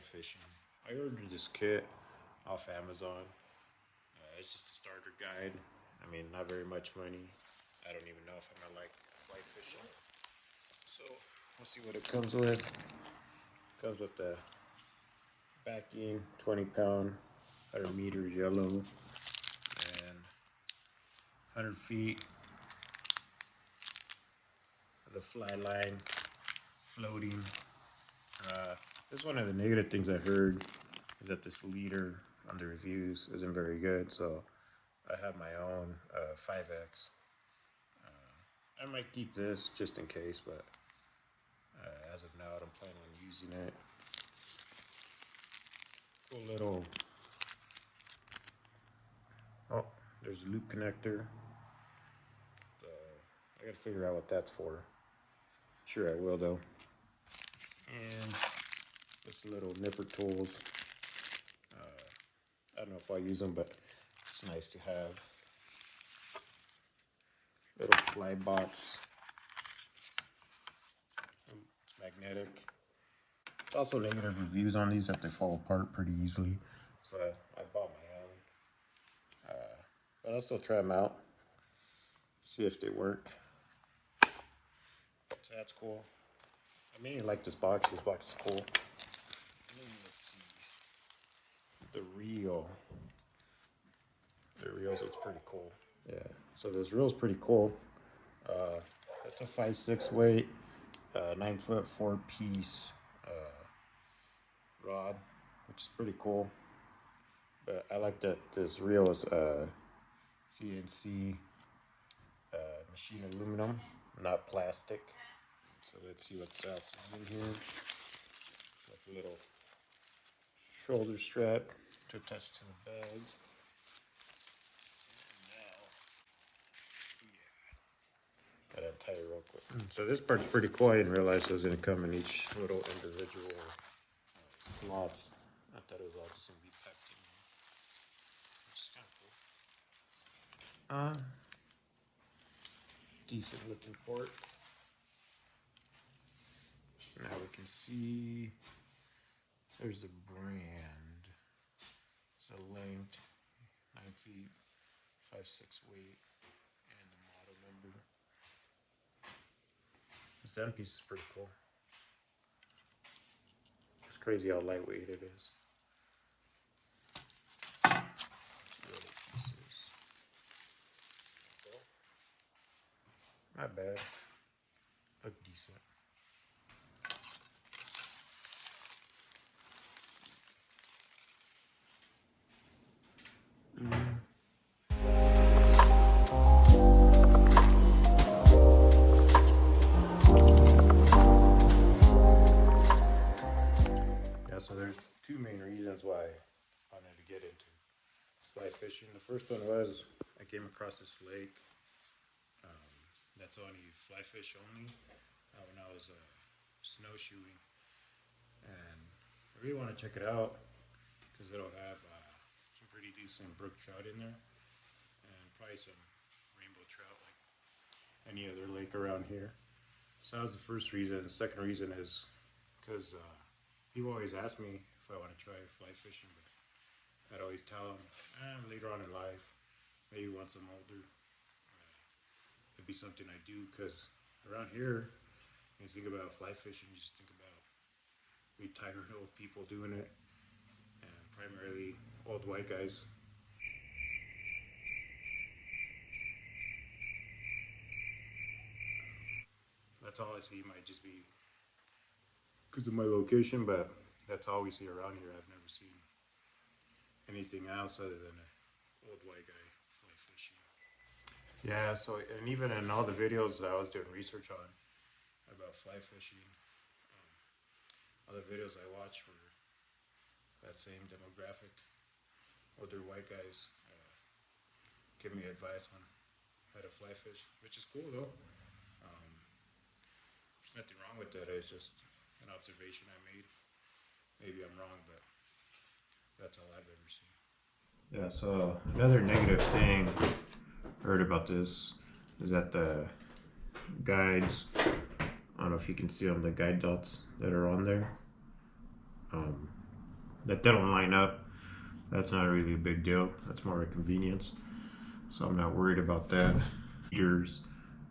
fishing. I ordered this kit off Amazon. It's just a starter guide. I mean, not very much money. I don't even know if I'm gonna like fly fishing. So we'll see what it comes with. Comes with the backing, 20-pound, 100 meters yellow, and 100 feet of the fly line floating. This is one of the negative things I heard is that this leader on the reviews isn't very good. So I have my own 5X. I might keep this just in case, but as of now, I don't plan on using it. Cool little. Oh, there's a loop connector. I gotta figure out what that's for. Sure, I will though. And this little nipper tools. I don't know if I'll use them, but it's nice to have. Little fly box. It's magnetic. It's also negative reviews on these that they fall apart pretty easily. So I bought my own. But I'll still try them out. See if they work. So that's cool. I mainly like this box. This box is cool. And then let's see. The reel. The reels looks pretty cool. Yeah. So this reel's pretty cool. It's a 5/6 weight, 9-foot 4-piece rod, which is pretty cool. But I like that this reel is CNC machine aluminum, not plastic. So let's see what else is in here. Like a little shoulder strap to attach to the bag. Gotta tie it real quick. So this part's pretty cool. I didn't realize it was gonna come in each little individual slots. I thought it was all just gonna be packed in, which is kind of cool. Decent looking port. Now we can see there's a brand. It's a length, 9 feet, 5/6 weight, and the model number. This end piece is pretty cool. It's crazy how lightweight it is. Little pieces. Not bad. Look decent. Yeah, so there's two main reasons why I wanted to get into fly fishing. The first one was I came across this lake that's only fly fish only when I was snowshoeing, and I really want to check it out because it'll have some pretty decent brook trout in there and probably some rainbow trout like any other lake around here. So that was the first reason. The second reason is because people always ask me if I want to try fly fishing, but I'd always tell them later on in life, maybe once I'm older. It'd be something I do, because around here, when you think about fly fishing, you just think about retired old people doing it, and primarily old white guys. That's all I see. Might just be because of my location, but that's all we see around here. I've never seen anything else other than an old white guy fly fishing. Yeah, so, and even in all the videos that I was doing research on about fly fishing, all the videos I watched were that same demographic, older white guys give me advice on how to fly fish, which is cool though. There's nothing wrong with that. It's just an observation I made. Maybe I'm wrong, but that's all I've ever seen. Yeah, so another negative thing I heard about this is that the guides, I don't know if you can see them, the guide dots that are on there, that they don't line up, that's not really a big deal. That's more a convenience. So I'm not worried about that. Meters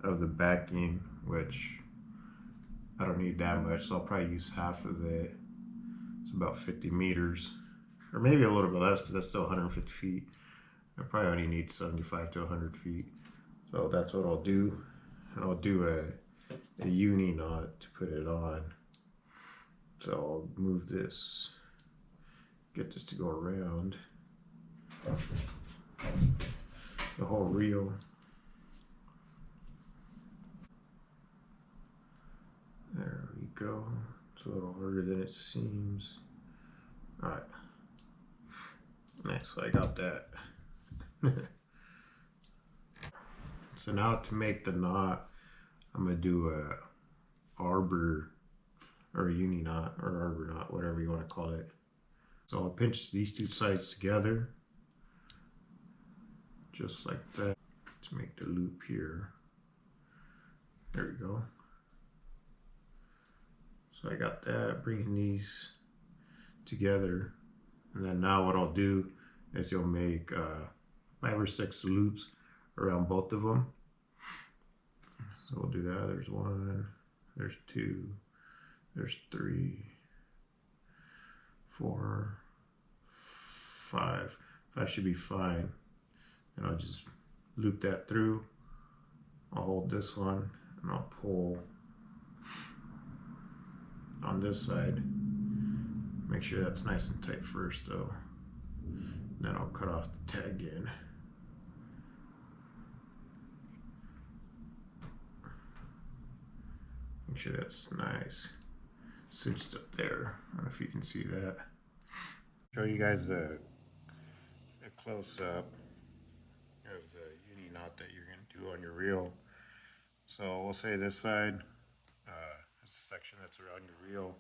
of the backing, which I don't need that much, so I'll probably use half of it. It's about 50 meters, or maybe a little bit less because that's still 150 feet. I probably only need 75 to 100 feet. So that's what I'll do. And I'll do a uni knot to put it on. So I'll move this, get this to go around the whole reel. There we go. It's a little harder than it seems. All right. Nice, so I got that. So now to make the knot, I'm gonna do a arbor or a uni knot or arbor knot, whatever you want to call it. So I'll pinch these two sides together, just like that, to make the loop here. There we go. So I got that, bringing these together. And then now what I'll do is you'll make 5 or 6 loops around both of them. So we'll do that. There's 1, there's 2, there's 3, 4, 5. 5 should be fine. And I'll just loop that through. I'll hold this one and I'll pull on this side. Make sure that's nice and tight first though. Then I'll cut off the tag end. Make sure that's nice, cinched up there. I don't know if you can see that. Show you guys a close up of the uni knot that you're going to do on your reel. So we'll say this side, this section that's around your reel,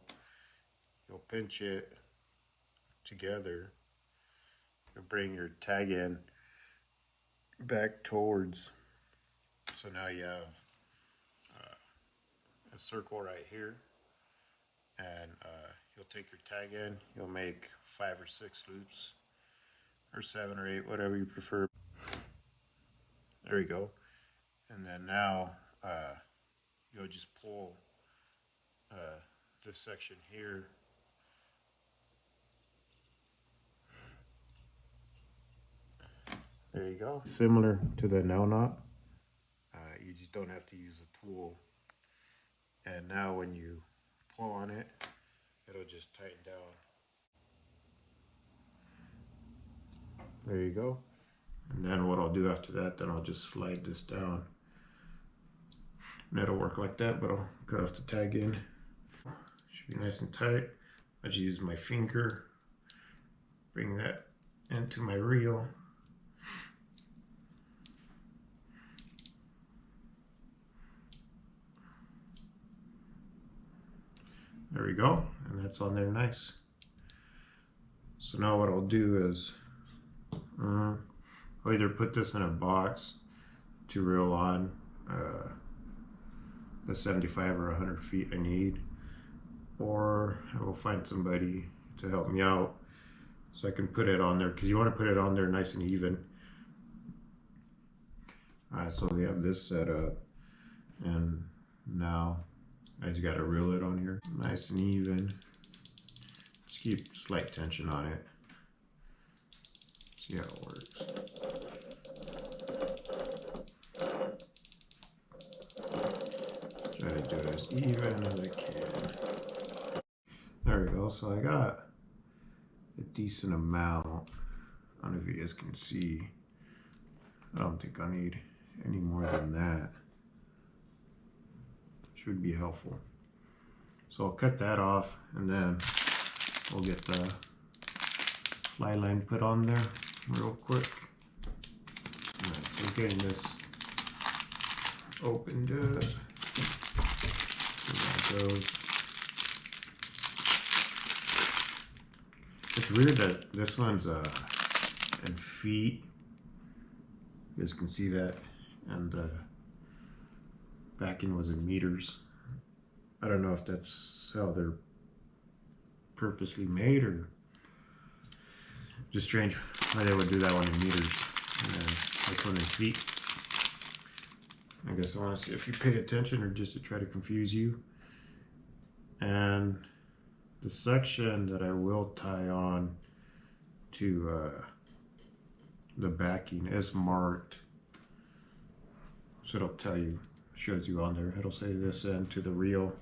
you'll pinch it together. You'll bring your tag end back towards. So now you have a circle right here, and you'll take your tag end. You'll make 5 or 6 loops, or 7 or 8, whatever you prefer. There you go. And then now you'll just pull this section here. There you go. Similar to the nail knot. You just don't have to use a tool. And now when you pull on it, it'll just tighten down. There you go. And then what I'll do after that, then I'll just slide this down. And it'll work like that, but I'll cut off the tag end. Should be nice and tight. I just use my finger, bring that into my reel. There we go, and that's on there nice. So now what I'll do is I'll either put this in a box to reel on the 75 or 100 feet I need, or I will find somebody to help me out so I can put it on there, because you want to put it on there nice and even. Alright, so we have this set up, and now I just got to reel it on here nice and even. Just keep slight tension on it. See how it works. Try to do it as even as I can. There we go. So I got a decent amount. I don't know if you guys can see. I don't think I need any more than that. Should be helpful. So I'll cut that off, and then we'll get the fly line put on there real quick. Alright, so getting this opened up. See how it goes. It's weird that this one's in feet. You guys can see that, and backing was in meters. I don't know if that's how they're purposely made, or Just strange why they would do that one in meters and then this one in feet. I guess I want to see if you pay attention or just to try to confuse you. And the section that I will tie on to the backing is marked. So it'll tell you, shows you on there. It'll say this end to the reel.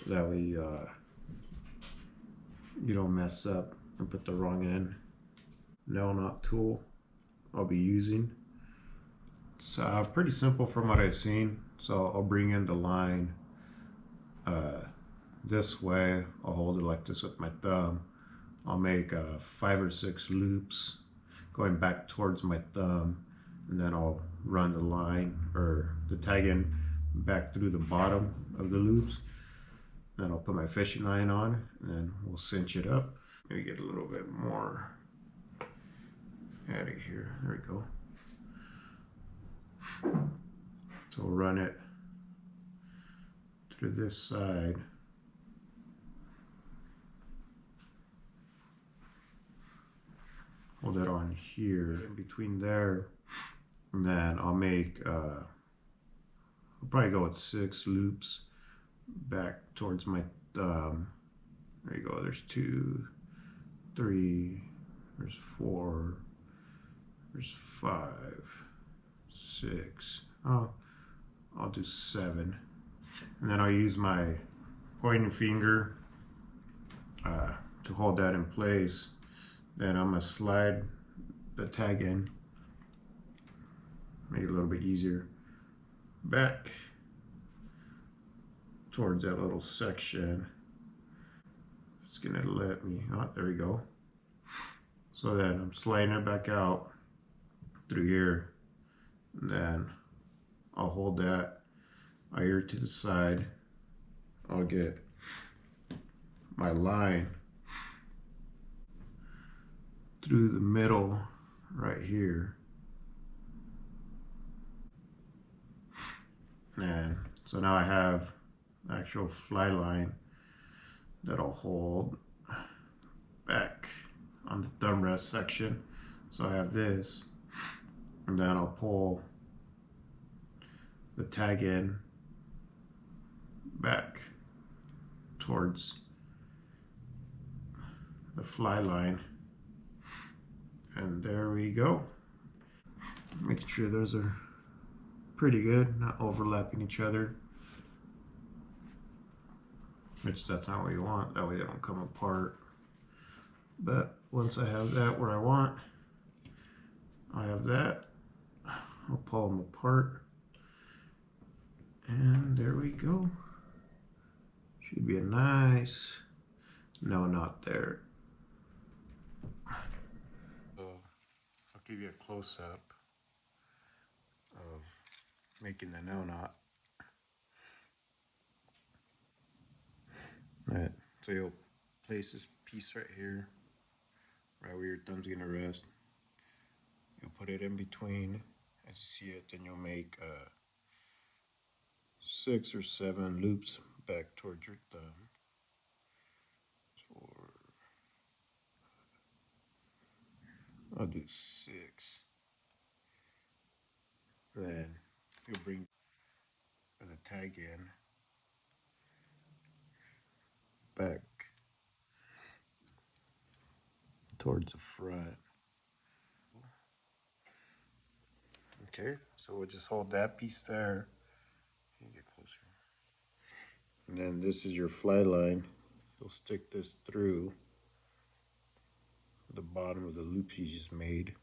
That way you don't mess up and put the wrong end. Nail knot tool I'll be using. It's pretty simple from what I've seen. So I'll bring in the line this way. I'll hold it like this with my thumb. I'll make 5 or 6 loops going back towards my thumb, and then I'll run the line or the tag in back through the bottom of the loops. Then I'll put my fishing line on, and then we'll cinch it up. Maybe get a little bit more out of here. There we go. So we'll run it through this side. Hold it on here in between there, and then I'll make I'll probably go with 6 loops back towards my thumb. There you go. There's 2, 3, there's 4, there's 5, 6. Oh, I'll do 7, and then I'll use my pointing finger to hold that in place. Then I'm gonna slide the tag in, make it a little bit easier, back towards that little section. It's gonna let me, oh, there we go. So then I'm sliding it back out through here, and then I'll hold that ear to the side. I'll get my line through the middle right here, and so now I have actual fly line that I'll hold back on the thumb rest section. So I have this, and then I'll pull the tag in back towards the fly line, and there we go. Making sure those are pretty good, not overlapping each other, which that's not what you want. That way they don't come apart. But once I have that where I want, I have that, I'll pull them apart, and there we go. Should be a nice, no, not there. So I'll give you a close-up of making the no knot. Right, so you'll place this piece right here, right where your thumb's gonna rest. You'll put it in between as you see it, then you'll make 6 or 7 loops back towards your thumb. I'll do 6. Then you'll bring the tag in back towards the front. Okay, so we'll just hold that piece there. Get closer. And then this is your fly line. You'll stick this through the bottom of the loop you just made.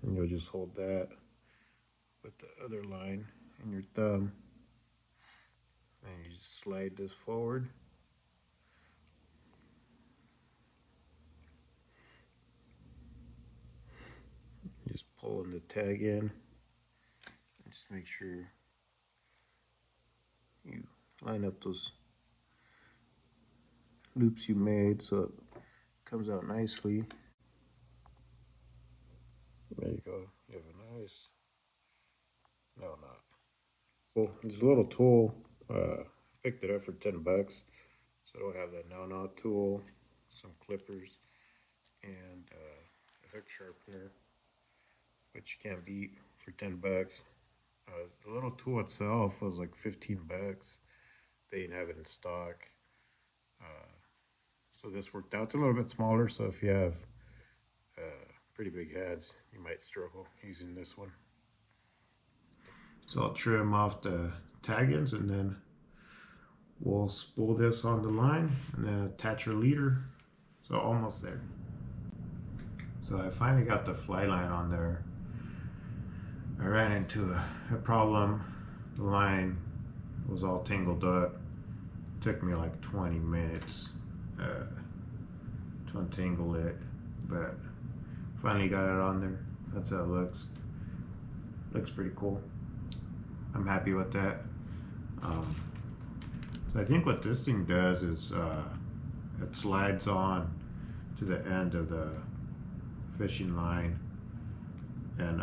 And you'll just hold that with the other line in your thumb. And you just slide this forward. Just pulling the tag in. And just make sure you line up those loops you made so it comes out nicely. There you go. You have a nice no knot. Well, there's a little tool. Picked it up for $10. So it'll have that no tool, some clippers, and a hook sharpener, which you can't beat for 10 bucks. The little tool itself was like 15 bucks. They didn't have it in stock. So this worked out. It's a little bit smaller, so if you have pretty big heads, you might struggle using this one. So I'll trim off the tag-ends, and then we'll spool this on the line and then attach our leader. So almost there. So I finally got the fly line on there. I ran into a problem. The line was all tangled up. It took me like 20 minutes to untangle it, but finally got it on there. That's how it looks. Looks pretty cool. I'm happy with that. So I think what this thing does is it slides on to the end of the fishing line, and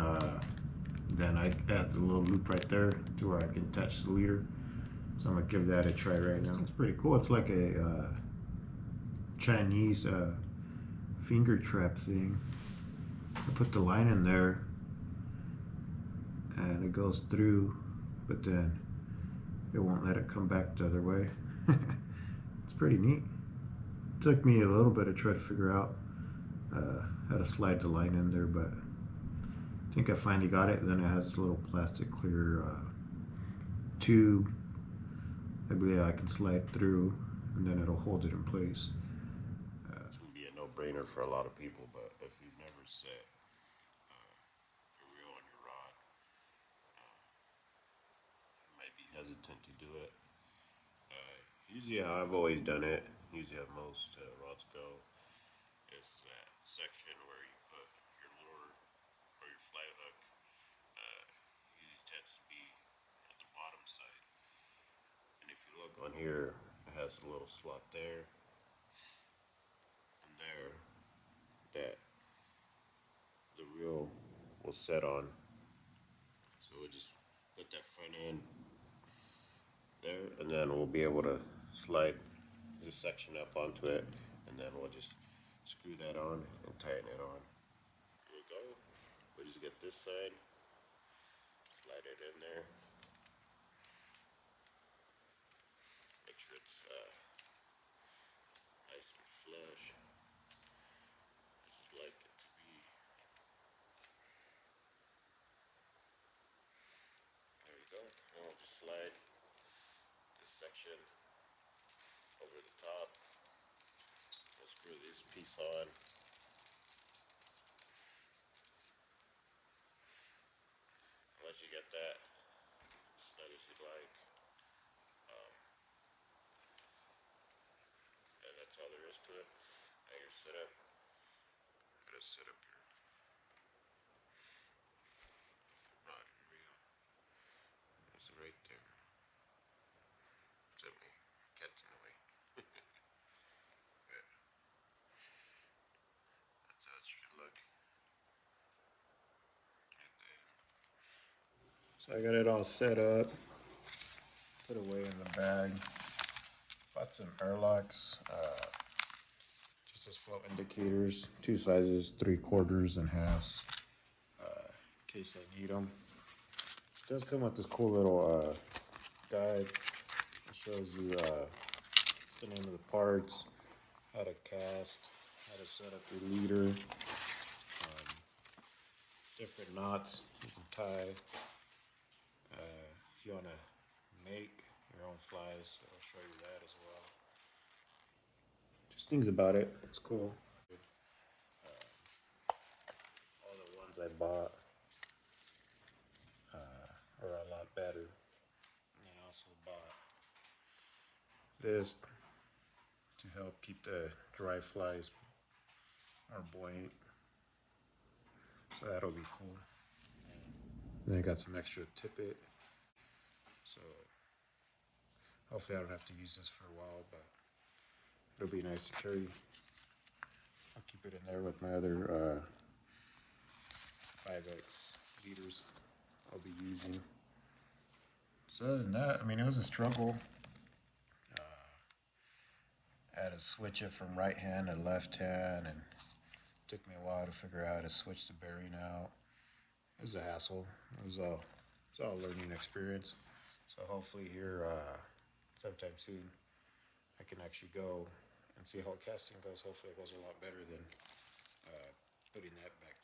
then I add a little loop right there to where I can attach the leader. So I'm gonna give that a try right now. It's pretty cool. It's like a Chinese finger trap thing. I put the line in there and it goes through, but then it won't let it come back the other way. It's pretty neat. It took me a little bit to try to figure out how to slide the line in there, but I think I finally got it. And then it has this little plastic clear tube. I believe I can slide through, and then it'll hold it in place. It's gonna be a no-brainer for a lot of people, but if you've never set a reel on your rod, you might be hesitant to do it. Usually how I've always done it, usually how most rods go, is that section where you put your lure or your fly hook. Usually tends to be at the bottom side. And if you look on here, it has a little slot there and there that the reel will set on. So we'll just put that front end there, and then we'll be able to slide this section up onto it, and then we'll just screw that on and tighten it on. Here we go. We'll just get this side, slide it in there. Make sure it's nice and flush. I just like it to be. There we go. And we'll just slide this section over the top. We'll screw this piece on. Once you get that snug as you'd like, and that's all there is to it. Now you're set up. Gotta set up your rod and reel. It's right there. Except me, cat's in the way. Yeah. That's how it should look. So I got it all set up, put away in the bag. Bought some airlocks, just as flow indicators, two sizes, 3/4 and halves, in case I need them. It does come with this cool little guide. It shows you what's the name of the parts, how to cast, how to set up your leader, different knots you can tie. If you want to make your own flies, I'll show you that as well. Just things about it. It's cool. All the ones I bought are a lot better. And then also bought this to help keep the dry flies more buoyant. So that'll be cool. Then I got some extra tippet. So hopefully I don't have to use this for a while, but it'll be nice to carry. I'll keep it in there with my other 5X leaders I'll be using. So other than that, I mean, it was a struggle. had to switch it from right hand to left hand, and it took me a while to figure out how to switch the bearing out. It was a hassle. It was all a learning experience. So hopefully here, sometime soon, I can actually go and see how casting goes. Hopefully it goes a lot better than putting that back